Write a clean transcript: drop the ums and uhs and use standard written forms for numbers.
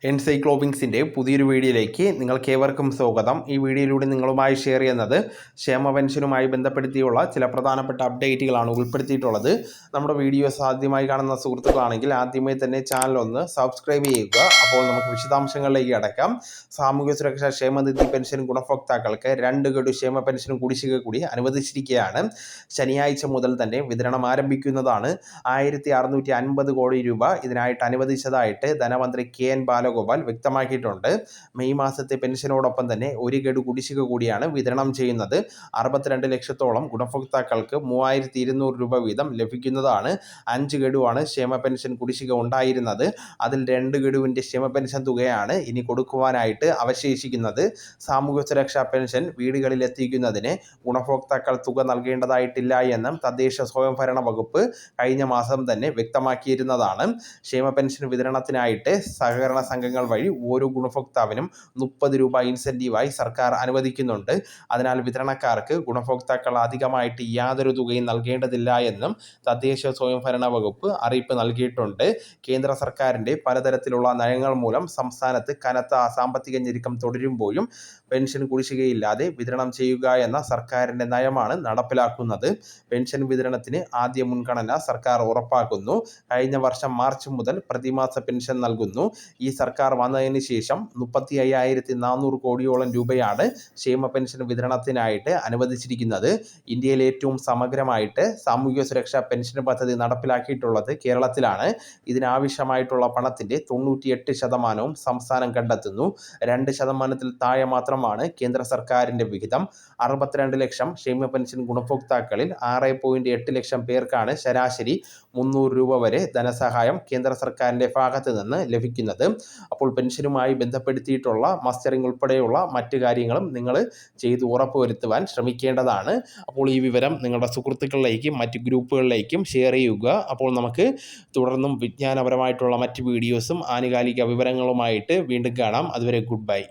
എൻസൈക്ലോപിങ്സിൻ്റെ പുതിയൊരു വീഡിയോയിലേക്ക് നിങ്ങൾക്കേവർക്കും സ്വാഗതം. ഈ വീഡിയോയിലൂടെ നിങ്ങളുമായി ഷെയർ ചെയ്യുന്നത് ക്ഷേമ പെൻഷനുമായി ബന്ധപ്പെടുത്തിയുള്ള ചില പ്രധാനപ്പെട്ട അപ്ഡേറ്റുകളാണ് ഉൾപ്പെടുത്തിയിട്ടുള്ളത്. നമ്മുടെ വീഡിയോസ് ആദ്യമായി കാണുന്ന സുഹൃത്തുക്കളാണെങ്കിൽ ആദ്യമായി തന്നെ ചാനൽ ഒന്ന് സബ്സ്ക്രൈബ് ചെയ്യുക. അപ്പോൾ നമുക്ക് വിശദാംശങ്ങളിലേക്ക് അടക്കാം. സാമൂഹ്യ സുരക്ഷാ ക്ഷേമനിധി പെൻഷൻ ഗുണഭോക്താക്കൾക്ക് 2 ഗഡു ക്ഷേമ പെൻഷൻ കുടിശ്ശിക കൂടി അനുവദിച്ചിരിക്കുകയാണ്. ശനിയാഴ്ച മുതൽ തന്നെ വിതരണം ആരംഭിക്കുന്നതാണ്. 1650 കോടി രൂപ ഇതിനായിട്ട് അനുവദിച്ചതായിട്ട് ധനമന്ത്രി KN ബാലഗോപാൽ വ്യക്തമാക്കിയിട്ടുണ്ട്. മെയ് മാസത്തെ പെൻഷനോടൊപ്പം തന്നെ 1 ഗഡു കുടിശ്ശിക കൂടിയാണ് വിതരണം ചെയ്യുന്നത്. 62 ലക്ഷത്തോളം ഗുണഭോക്താക്കൾക്ക് 3200 രൂപ വീതം ലഭിക്കുന്നതാണ്. 5 ഗഡുവാണ് ക്ഷേമ പെൻഷൻ കുടിശ്ശിക ഉണ്ടായിരുന്നത്. അതിൽ 2 ഗഡുവിൻ്റെ ക്ഷേമ പെൻഷൻ തുകയാണ് ഇനി കൊടുക്കുവാനായിട്ട് അവശേഷിക്കുന്നത്. സാമൂഹ്യ സുരക്ഷാ പെൻഷൻ വീടുകളിൽ എത്തിക്കുന്നതിന് ഗുണഭോക്താക്കൾ തുക നൽകേണ്ടതായിട്ടില്ല എന്നും തദ്ദേശ സ്വയംഭരണ വകുപ്പ് കഴിഞ്ഞ മാസം തന്നെ വ്യക്തമാക്കിയിരുന്നതാണ്. ക്ഷേമ പെൻഷൻ വിതരണത്തിനായിട്ട് സഹകരണ സംഘങ്ങൾ വഴി ഓരോ ഗുണഭോക്താവിനും 30 രൂപ ഇൻസെൻറ്റീവായി സർക്കാർ അനുവദിക്കുന്നുണ്ട്. അതിനാൽ വിതരണക്കാർക്ക് ഗുണഭോക്താക്കൾ അധികമായിട്ട് യാതൊരു തുകയും നൽകേണ്ടതില്ല എന്നും തദ്ദേശ സ്വയംഭരണ വകുപ്പ് അറിയിപ്പ് നൽകിയിട്ടുണ്ട്. കേന്ദ്ര സർക്കാരിൻ്റെ പലതരത്തിലുള്ള നയങ്ങൾ മൂലം സംസ്ഥാനത്ത് കനത്ത സാമ്പത്തിക ഞെരുക്കം തുടരുമ്പോഴും പെൻഷൻ കുടിശ്ശികയില്ലാതെ വിതരണം ചെയ്യുക എന്ന സർക്കാരിൻ്റെ നയമാണ് നടപ്പിലാക്കുന്നത്. പെൻഷൻ വിതരണത്തിന് ആദ്യ മുൻഗണന സർക്കാർ ഉറപ്പാക്കുന്നു. കഴിഞ്ഞ വർഷം മാർച്ച് മുതൽ പ്രതിമാസ പെൻഷൻ നൽകുന്നു. ഈ സർക്കാർ വന്നതിന് ശേഷം 35,400 കോടിയോളം രൂപയാണ് ക്ഷേമ പെൻഷൻ വിതരണത്തിനായിട്ട് അനുവദിച്ചിരിക്കുന്നത്. ഇന്ത്യയിൽ ഏറ്റവും സമഗ്രമായിട്ട് സാമൂഹ്യ സുരക്ഷാ പെൻഷൻ പദ്ധതി നടപ്പിലാക്കിയിട്ടുള്ളത് കേരളത്തിലാണ്. ഇതിനാവശ്യമായിട്ടുള്ള പണത്തിൻ്റെ 98% സംസ്ഥാനം കണ്ടെത്തുന്നു. 2% താഴെ മാത്രമാണ് കേന്ദ്ര സർക്കാരിൻ്റെ വിഹിതം. 62 ലക്ഷം ക്ഷേമ പെൻഷൻ ഗുണഭോക്താക്കളിൽ 6.8 ലക്ഷം പേർക്കാണ് ശരാശരി 300 രൂപ വരെ ധനസഹായം കേന്ദ്ര സർക്കാരിൻ്റെ ഭാഗത്ത് നിന്ന് ലഭിക്കുന്നത്. അപ്പോൾ പെൻഷനുമായി ബന്ധപ്പെടുത്തിയിട്ടുള്ള മസ്റ്ററിംഗ് ഉൾപ്പെടെയുള്ള മറ്റു കാര്യങ്ങളും നിങ്ങൾ ചെയ്ത് ഉറപ്പുവരുത്തുവാൻ ശ്രമിക്കേണ്ടതാണ്. അപ്പോൾ ഈ വിവരം നിങ്ങളുടെ സുഹൃത്തുക്കളിലേക്കും മറ്റ് ഗ്രൂപ്പുകളിലേക്കും ഷെയർ ചെയ്യുക. അപ്പോൾ നമുക്ക് തുടർന്നും വിജ്ഞാനപരമായിട്ടുള്ള മറ്റ് വീഡിയോസും ആനുകാലിക വിവരങ്ങളുമായിട്ട് വീണ്ടും കാണാം. അതുവരെ ഗുഡ് ബൈ.